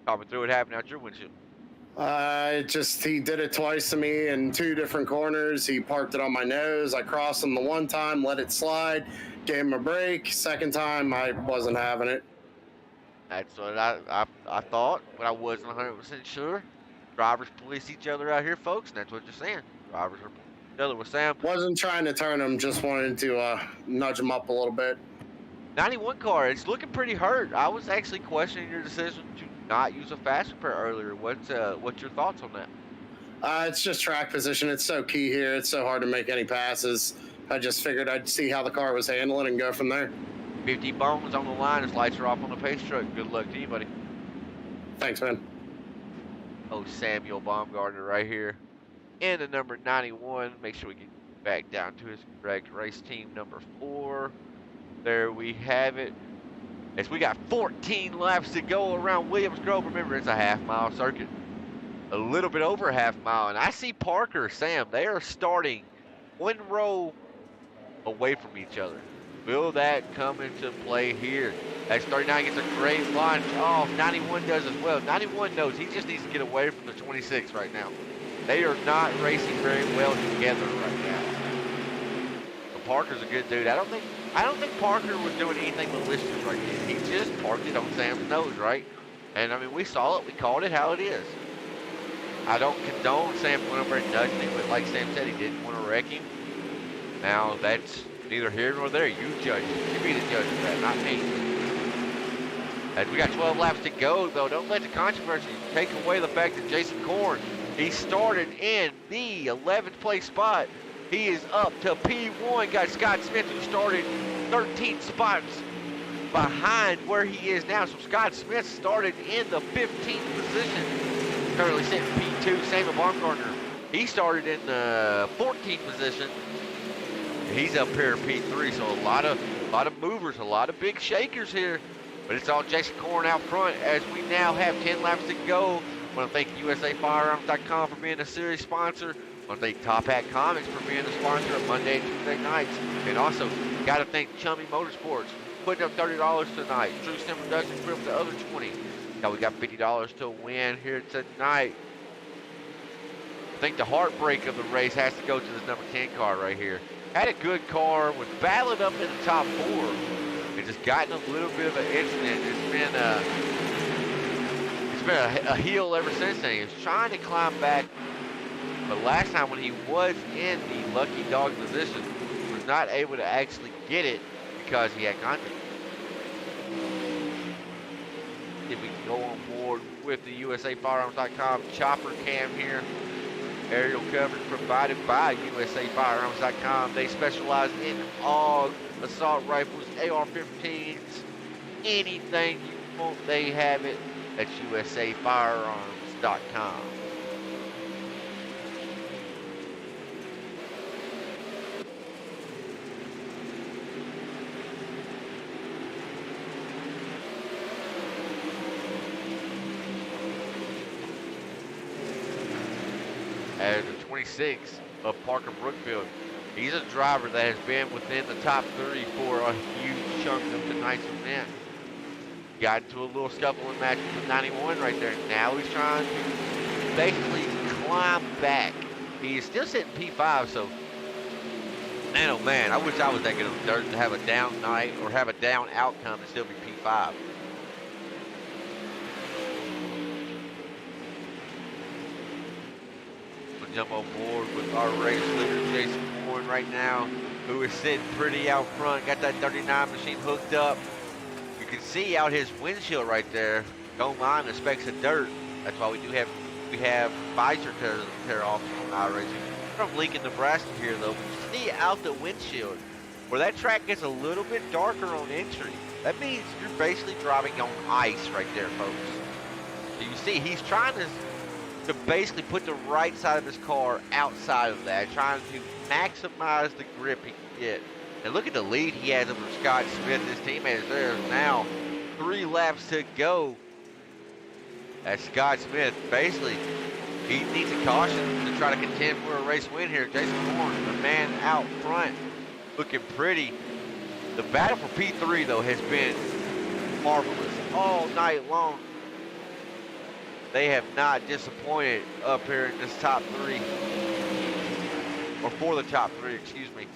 Talk me through what happened out your windshield. He did it twice to me in 2 different corners. He parked it on my nose. I crossed him the one time, let it slide, gave him a break. Second time, I wasn't having it. That's what I thought, but I wasn't 100% sure. Drivers police each other out here, folks, and that's what you're saying. Drivers are policing each other with Sam. Wasn't trying to turn him, just wanted to nudge him up a little bit. 91 car, it's looking pretty hurt. I was actually questioning your decision to not use a fast repair earlier. What's your thoughts on that? It's just track position. It's so key here. It's so hard to make any passes. I just figured I'd see how the car was handling and go from there. 50 bones on the line. His lights are off on the pace truck. Good luck to you, buddy. Thanks, man. Oh, Samuel Baumgartner right here. And the number 91. Make sure we get back down to his correct race team number 4. There we have it. As we got 14 laps to go around Williams Grove. Remember, it's a half-mile circuit. A little bit over a half-mile. And I see Parker, Sam, they are starting 1 row away from each other. Will that come into play here? As 39 gets a great launch off. 91 does as well. 91 knows he just needs to get away from the 26 right now. They are not racing very well together right now. But Parker's a good dude. I don't think Parker was doing anything malicious right there. He just parked it on Sam's nose, right? And I mean, we saw it. We called it how it is. I don't condone Sam going over and nudging him, but like Sam said, he didn't want to wreck him. Now that's neither here nor there. You judge. You be the judge of that, not me. As we got 12 laps to go, though, don't let the controversy take away the fact that Jason Korn, he started in the 11th place spot. He is up to P1. Got Scott Smith, who started 13 spots behind where he is now. So Scott Smith started in the 15th position. Currently sitting P2. Samuel Baumgartner, he started in the 14th position. He's up here P3. So a lot of movers, a lot of big shakers here. But it's all Jason Korn out front as we now have 10 laps to go. I want to thank USAFirearms.com for being a series sponsor. I want to thank Top Hat Comics for being a sponsor of Monday and Tuesday nights. And also, got to thank Chummy Motorsports, putting up $30 tonight. Drew Sim Production for the other 20. Now we got $50 to win here tonight. I think the heartbreak of the race has to go to this number 10 car right here. Had a good car, was battling up in the top 4. And just gotten a little bit of an incident. It's been a heel ever since then. He was trying to climb back, but last time when he was in the lucky dog position, was not able to actually get it because he had contact. If we can go on board with the USAFirearms.com chopper cam here. Aerial coverage provided by USAFirearms.com. They specialize in all assault rifles, AR-15s, anything you want, they have it at USAFirearms.com. As the 26 of Parker Brookfield, he's a driver that has been within the top 3 for a huge chunk of tonight's event. Got into a little scuffling match with 91 right there. Now he's trying to basically climb back. He is still sitting P5, so man, oh man, I wish I was that good of dirt to have a down night or have a down outcome and still be P5. We'll jump on board with our race leader, Jason Korn, right now. who is sitting pretty out front. Got that 39 machine hooked up. You can see out his windshield right there. Don't mind the specks of dirt. That's why we have visor tear off on iRacing. From Lincoln, Nebraska here though. But you see out the windshield where that track gets a little bit darker on entry. That means you're basically driving on ice right there, folks. So you see he's trying to basically put the right side of his car outside of that, trying to maximize the grip he can get. And look at the lead he has over Scott Smith, his teammate. There's now 3 laps to go. As Scott Smith, basically, he needs a caution to try to contend for a race win here. Jason Korn, the man out front, looking pretty. The battle for P3, though, has been marvelous all night long. They have not disappointed up here in this top 3. Or for the top 3, excuse me.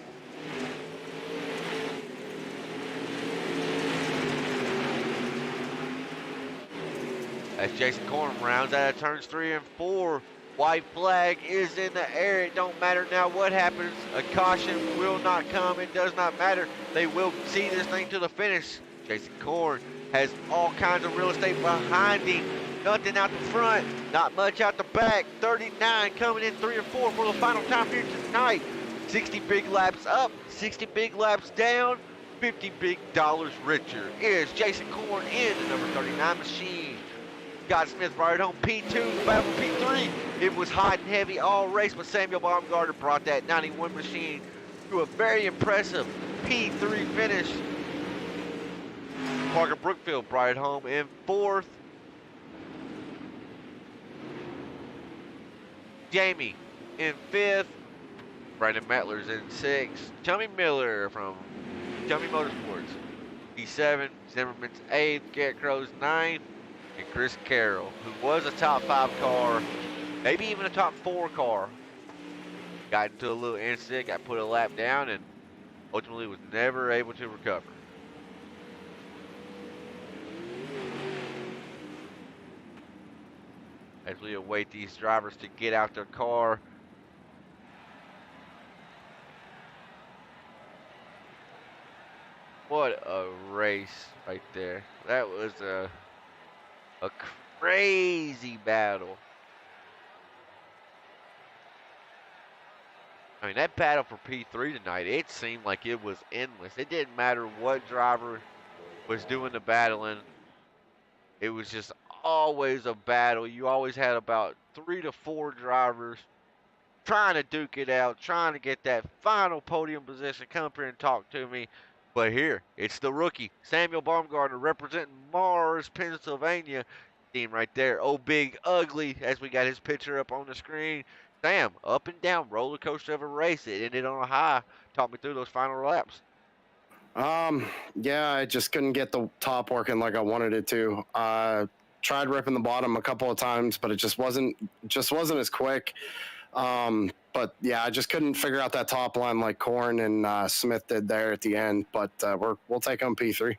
As Jason Korn rounds out of turns 3 and 4. White flag is in the air. It don't matter now what happens. A caution will not come. It does not matter. They will see this thing to the finish. Jason Korn has all kinds of real estate behind him. Nothing out the front. Not much out the back. 39 coming in 3 and 4 for the final time here tonight. 60 big laps up. 60 big laps down. 50 big dollars richer is Jason Korn in the number 39 machine. Scott Smith right home P2, the battle for P3. It was hot and heavy all race, but Samuel Baumgartner brought that 91 machine to a very impressive P3 finish. Parker Brookfield brought it home in 4th. Jamie in 5th. Brandon Mettler's in 6th. Chummy Miller from Chummy Motorsports, P7. Zimmerman's 8th. Garrett Crow's 9th. And Chris Carroll, who was a top 5 car, maybe even a top 4 car, got into a little incident, got put a lap down, and ultimately was never able to recover. As we await these drivers to get out their car. What a race right there. That was a crazy battle. I mean, that battle for P3 tonight, it seemed like it was endless. It didn't matter what driver was doing the battling. It was just always a battle. You always had about 3 to 4 drivers trying to duke it out, trying to get that final podium position. Come up here and talk to me. But here, it's the rookie, Samuel Baumgartner, representing Mars, Pennsylvania. Team right there. Oh, big ugly, as we got his picture up on the screen. Sam, up and down, roller coaster of a race. It ended on a high. Talk me through those final laps. Yeah, I just couldn't get the top working like I wanted it to. Tried ripping the bottom a couple of times, but it just wasn't as quick. But yeah, I just couldn't figure out that top line like Korn and Smith did there at the end. But we'll take on P3.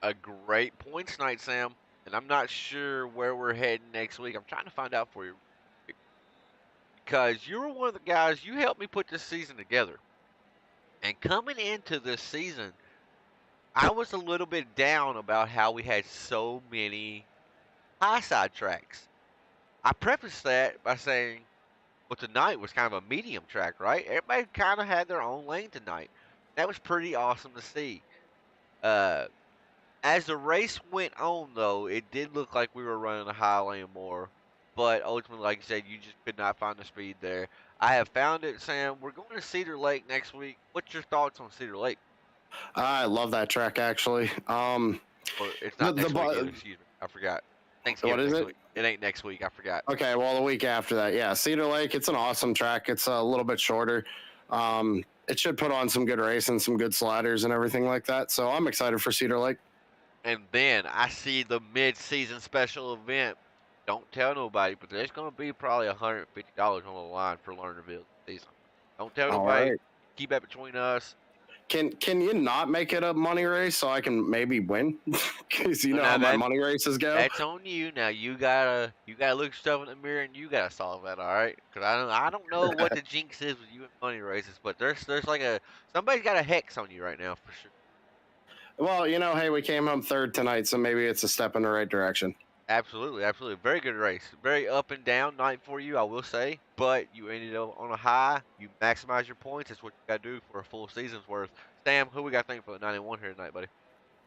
A great points night, Sam. And I'm not sure where we're heading next week. I'm trying to find out for you. Because you were one of the guys, you helped me put this season together. And coming into this season, I was a little bit down about how we had so many high side tracks. I prefaced that by saying, well, tonight was kind of a medium track, right? Everybody kind of had their own lane tonight. That was pretty awesome to see. As the race went on, though, it did look like we were running a high lane more. But ultimately, like you said, you just could not find the speed there. I have found it, Sam. We're going to Cedar Lake next week. What's your thoughts on Cedar Lake? I love that track, actually. Or it's not next week, excuse me. I forgot. Thanksgiving What is next it? week. It ain't next week. I forgot. Okay, well, the week after that, yeah. Cedar Lake, it's an awesome track. It's a little bit shorter. It should put on some good racing, some good sliders and everything like that. So I'm excited for Cedar Lake. And then I see the mid-season special event. Don't tell nobody, but there's going to be probably $150 on the line for Lernerville season. Don't tell All nobody. right. Keep that between us. Can you not make it a money race so I can maybe win? Because you know Now how my that- money races go. That's on you. Now you gotta look yourself in the mirror and you gotta solve that. All right? Because I don't know what the jinx is with you and money races, but there's like somebody's got a hex on you right now for sure. Well, you know, hey, we came home third tonight, so maybe it's a step in the right direction. Absolutely, absolutely. Very good race. Very up and down night for you, I will say. But you ended up on a high. You maximize your points. That's what you got to do for a full season's worth. Sam, who we got to thank for the 91 here tonight, buddy?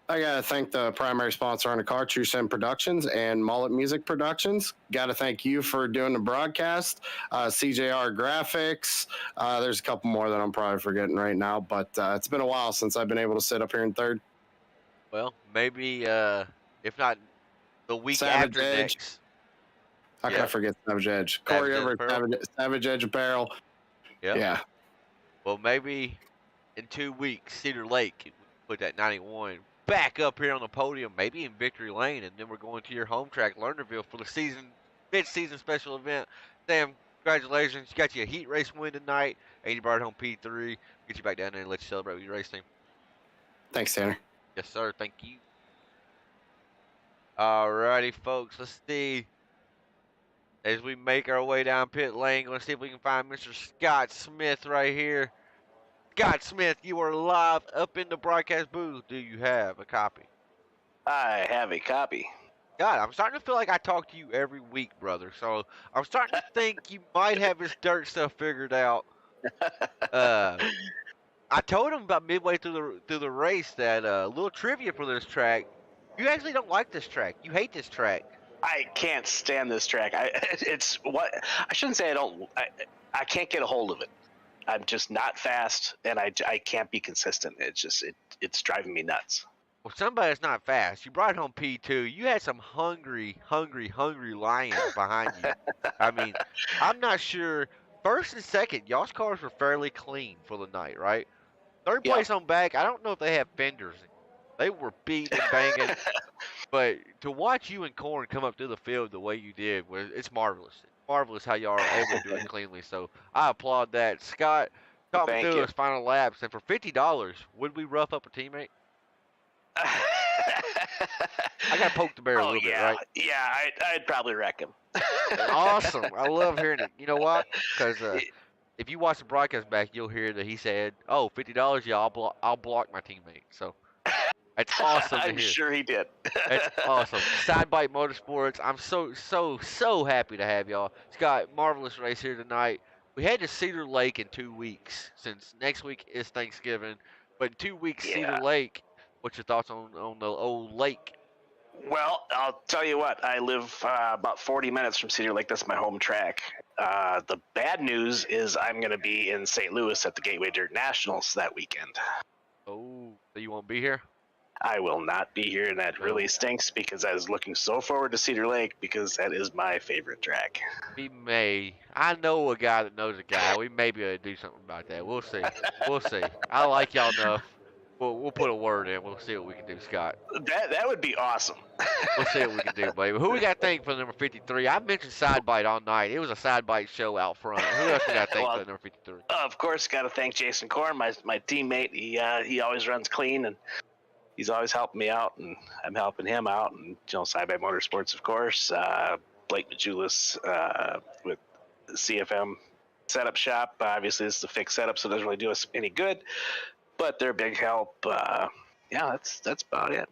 I gotta thank the primary sponsor on the car, True Sim Productions and Mullet Music Productions. Gotta thank you for doing the broadcast. CJR Graphics. There's a couple more that I'm probably forgetting right now, but it's been a while since I've been able to sit up here in third. Well, maybe if not the week Savage after Edge. next. How can I forget Savage Edge? Corey Edge over Apparel? at Savage Edge Apparel. Yep. Yeah. Well, maybe in 2 weeks, Cedar Lake, we put that 91 back up here on the podium, maybe in Victory Lane, and then we're going to your home track, Lernerville, for the mid-season special event. Sam, congratulations. You got you a heat race win tonight, and you brought home P3. Get you back down there and let you celebrate with your race team. Thanks, Tanner. Yes, sir. Thank you. Alrighty, folks. Let's see. As we make our way down pit lane, let's see if we can find Mr. Scott Smith right here. Scott Smith, you are live up in the broadcast booth. Do you have a copy? I have a copy. God, I'm starting to feel like I talk to you every week, brother. So I'm starting to think you might have this dirt stuff figured out. I told him about midway through the race that a little trivia for this track. You actually don't like this track. You hate this track. I can't stand this track. It's what I shouldn't say. I don't. I can't get a hold of it. I'm just not fast, and I can't be consistent. It's just it's driving me nuts. Well, somebody's not fast. You brought home P2. You had some hungry lions behind you. I mean, I'm not sure. First and second, y'all's cars were fairly clean for the night, right? Third Yeah. place on back, I don't know if they have fenders. They were beating and banging. But to watch you and Corn come up through the field the way you did, it's marvelous. It's marvelous how y'all are able to do it cleanly. So I applaud that. Scott, talk me Thank through you. his final laps. And for $50, would we rough up a teammate? I got to poke the bear a little bit, right? Yeah, I'd probably wreck him. Awesome. I love hearing it. You know what? Because if you watch the broadcast back, you'll hear that he said, "Oh, $50, yeah, I'll block my teammate." So that's awesome to I'm hear. sure he did. That's awesome. Sidebite Motorsports. I'm so happy to have y'all. Scott, marvelous race here tonight. We head to Cedar Lake in 2 weeks, since next week is Thanksgiving. But in 2 weeks, Cedar Lake. What's your thoughts on the old lake? Well, I'll tell you what. I live about 40 minutes from Cedar Lake. That's my home track. The bad news is I'm going to be in St. Louis at the Gateway Dirt Nationals that weekend. Oh, so you won't be here? I will not be here, and that really stinks because I was looking so forward to Cedar Lake because that is my favorite track. We may. I know a guy that knows a guy. We may be able to do something about that. We'll see. We'll see. I like y'all enough. We'll put a word in. We'll see what we can do, Scott. That would be awesome. We'll see what we can do, baby. Who we got to thank for number 53? I mentioned Sidebite all night. It was a Sidebite show out front. Who else we got to thank for number 53? Of course, got to thank Jason Korn, my teammate. He always runs clean, and he's always helping me out, and I'm helping him out. And Sidebite Motorsports, of course. Blake Majulis with CFM Setup Shop. Obviously, this is a fixed setup, so it doesn't really do us any good. But they're a big help. That's about it.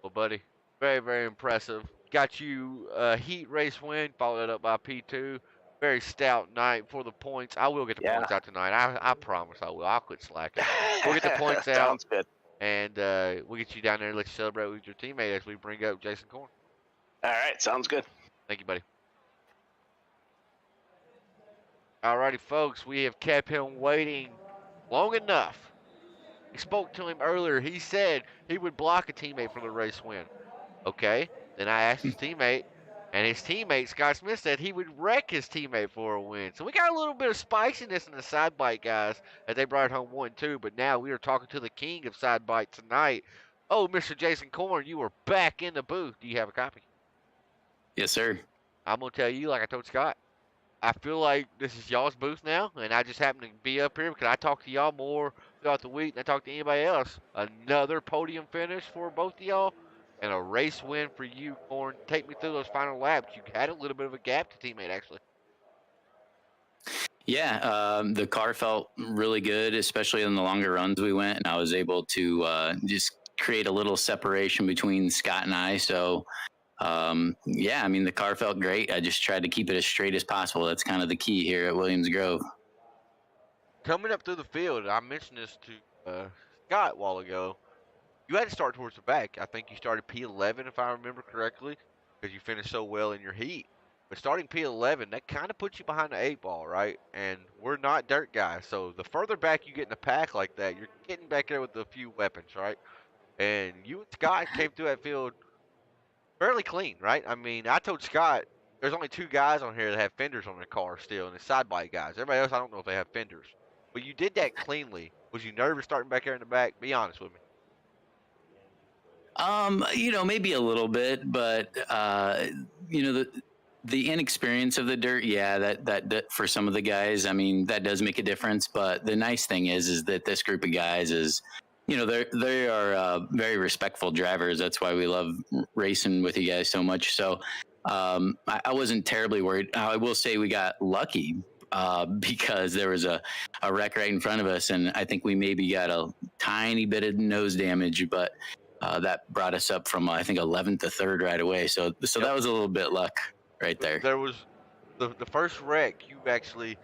Well, buddy, very, very impressive. Got you a heat race win, followed up by P2. Very stout night for the points. I will get the points out tonight. I promise I will. I'll quit slacking. We'll get the points out. Sounds good. And we'll get you down there and let you celebrate with your teammate as we bring up Jason Korn. All right, sounds good. Thank you, buddy. Alrighty, folks, we have kept him waiting long enough. We spoke to him earlier. He said he would block a teammate for the race win. Okay, then I asked his teammate, and his teammate, Scott Smith, said he would wreck his teammate for a win. So we got a little bit of spiciness in the Sidebite guys as they brought home 1-2, but now we are talking to the king of Sidebite tonight. Oh, Mr. Jason Korn, you are back in the booth. Do you have a copy? Yes, sir. I'm going to tell you, like I told Scott, I feel like this is y'all's booth now, and I just happen to be up here because I talk to y'all more throughout the week than I talked to anybody else. Another podium finish for both of y'all and a race win for you, Corn. Take me through those final laps. You had a little bit of a gap to teammate, actually. Yeah, the car felt really good, especially in the longer runs we went, and I was able to just create a little separation between Scott and I. So, yeah, I mean, the car felt great. I just tried to keep it as straight as possible. That's kind of the key here at Williams Grove. Coming up through the field, I mentioned this to Scott a while ago. You had to start towards the back. I think you started P11, if I remember correctly, because you finished so well in your heat. But starting P11, that kind of puts you behind the 8 ball, right? And we're not dirt guys, so the further back you get in the pack like that, you're getting back there with a few weapons, right? And you and Scott came through that field fairly clean, right? I mean, I told Scott there's only 2 guys on here that have fenders on their car still, and it's side bite guys. Everybody else, I don't know if they have fenders. But you did that cleanly. Was you nervous starting back there in the back? Be honest with me. You know, maybe a little bit, but you know, the inexperience of the dirt, yeah, that for some of the guys, I mean, that does make a difference. But the nice thing is that this group of guys is, you know, they are very respectful drivers. That's why we love racing with you guys so much. So I wasn't terribly worried. I will say we got lucky because there was a wreck right in front of us, and I think we maybe got a tiny bit of nose damage, but that brought us up from I think 11th to 3rd right away. So that was a little bit luck right there. There was the first wreck. You actually,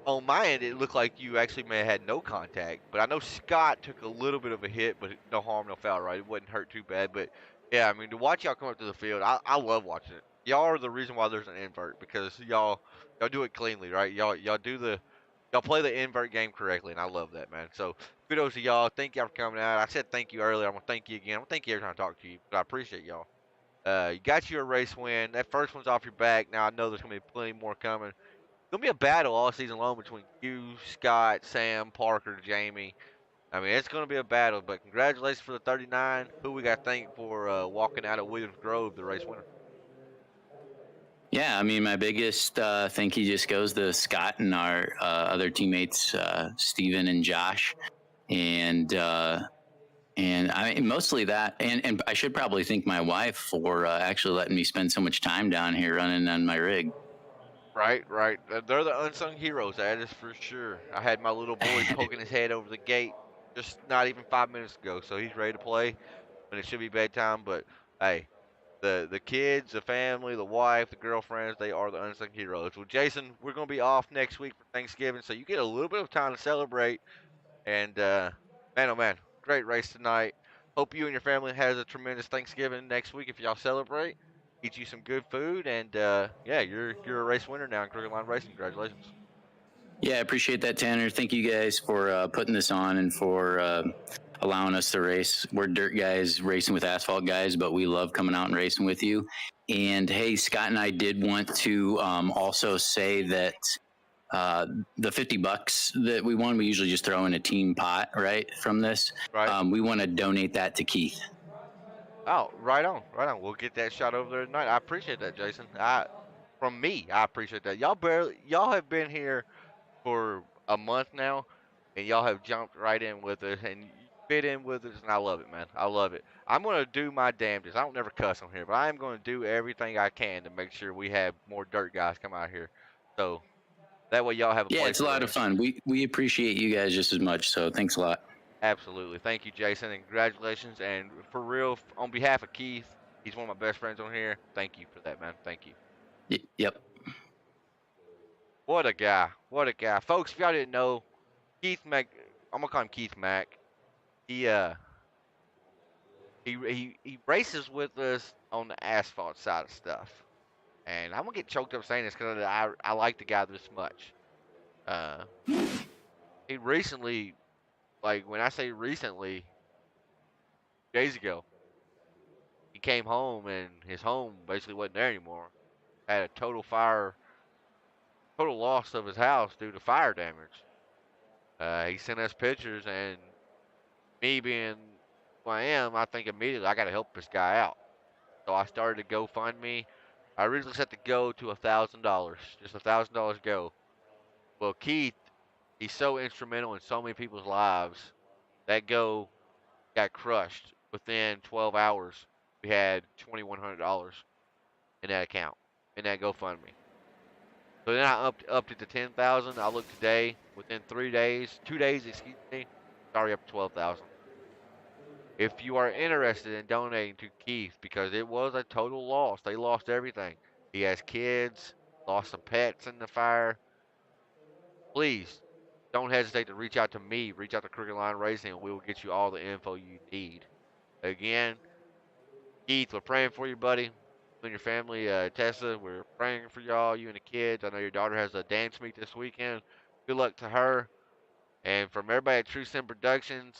on my end, it looked like you actually may have had no contact. But I know Scott took a little bit of a hit, but no harm, no foul, right? It wasn't hurt too bad. But yeah, I mean, to watch y'all come up to the field, I love watching it. Y'all are the reason why there's an invert, because y'all do it cleanly, right? Y'all play the invert game correctly, and I love that, man. So kudos to y'all. Thank y'all for coming out. I said thank you earlier. I'm gonna thank you again. I'm gonna thank you every time I talk to you, but I appreciate y'all. You got you a race win. That first one's off your back. Now I know there's gonna be plenty more coming. It's gonna be a battle all season long between you, Scott, Sam, Parker, Jamie. I mean, it's gonna be a battle. But congratulations for the 39. Who we got to thank for walking out of Williams Grove, the race winner. Yeah, I mean, my biggest thank you just goes to Scott and our other teammates, Steven and Josh, and I mean, mostly that, and I should probably thank my wife for actually letting me spend so much time down here running on my rig. Right. They're the unsung heroes, that is for sure. I had my little boy poking his head over the gate just not even 5 minutes ago, so he's ready to play, and it should be bedtime. But hey, the kids, the family, the wife, the girlfriends, they are the unsung heroes. Well, Jason, we're going to be off next week for Thanksgiving, so you get a little bit of time to celebrate. And man, oh man, great race tonight. Hope you and your family has a tremendous Thanksgiving next week if y'all celebrate. Eat you some good food, and yeah, you're a race winner now in Crooked Line Racing. Congratulations. Yeah, I appreciate that, Tanner. Thank you guys for putting this on and for allowing us to race. We're dirt guys racing with asphalt guys, but we love coming out and racing with you. And hey, Scott and I did want to also say that the $50 that we won, we usually just throw in a team pot, right, from this. Right. We want to donate that to Keith. Oh, right on. We'll get that shot over there tonight. I appreciate that, Jason. From me, I appreciate that. Y'all have been here for a month now, and y'all have jumped right in with us, and you fit in with us, and I love it, man. I love it. I'm gonna do my damnedest. I don't never cuss on here, but I am gonna do everything I can to make sure we have more dirt guys come out here. So that way y'all have a Yeah, place it's a to lot of race. fun. We appreciate you guys just as much, so thanks a lot. Absolutely. Thank you, Jason, and congratulations. And for real, on behalf of Keith, he's one of my best friends on here. Thank you for that, man. Thank you. Yep. What a guy. What a guy. Folks, if y'all didn't know, Keith Mac, I'm going to call him Keith Mack. He races with us on the asphalt side of stuff. And I'm going to get choked up saying this because I like the guy this much. He recently, like when I say recently, days ago, he came home and his home basically wasn't there anymore. Had a total loss of his house due to fire damage. He sent us pictures, and me being who I am, I think immediately I got to help this guy out. So I started to GoFundMe. I originally set the go to $1,000, just $1,000 go. Well, Keith He's so instrumental in so many people's lives. That got crushed within 12 hours. We had $2,100 in that account, in that GoFundMe. So then I upped it to 10,000. I looked today, within 2 days, excuse me, it's already up to 12,000. If you are interested in donating to Keith, because it was a total loss, they lost everything. He has kids, lost some pets in the fire. Please don't hesitate to reach out to me, reach out to Crooked Line Racing, and we will get you all the info you need. Again, Keith, we're praying for you, buddy. You and your family, Tessa, we're praying for y'all, you and the kids. I know your daughter has a dance meet this weekend. Good luck to her. And from everybody at True Sim Productions,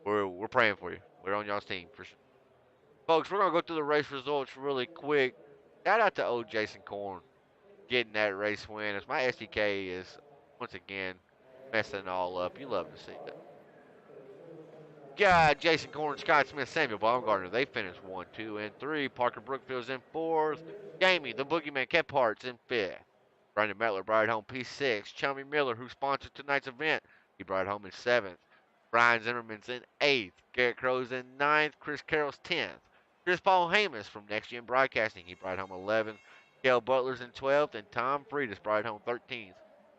we're praying for you. We're on y'all's team for sure. Folks, we're gonna go through the race results really quick. Shout out to old Jason Korn getting that race win, as my SDK is once again messing it all up. You love to see it. God, Jason Korn, Scott Smith, Samuel Baumgartner, they finished 1, 2, and 3. Parker Brookfield's in 4th. Jamie, the Boogeyman Kephardt's in 5th. Brandon Mettler brought it home P6. Chummy Miller, who sponsored tonight's event, he brought it home in 7th. Brian Zimmerman's in 8th. Garrett Crow's in 9th. Chris Carroll's 10th. Chris Paul Hamus from Next Gen Broadcasting, he brought it home 11th. Kel Butler's in 12th, and Tom Friedis brought it home 13th.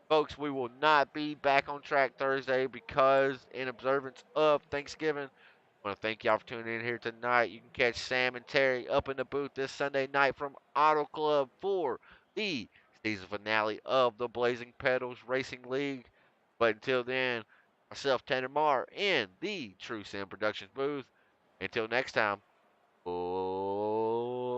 Folks, we will not be back on track Thursday because in observance of Thanksgiving, I want to thank y'all for tuning in here tonight. You can catch Sam and Terry up in the booth this Sunday night from Auto Club for the season finale of the Blazing Pedals Racing League. But until then, myself, Tanner Marr, in the True Sim Productions booth. Until next time,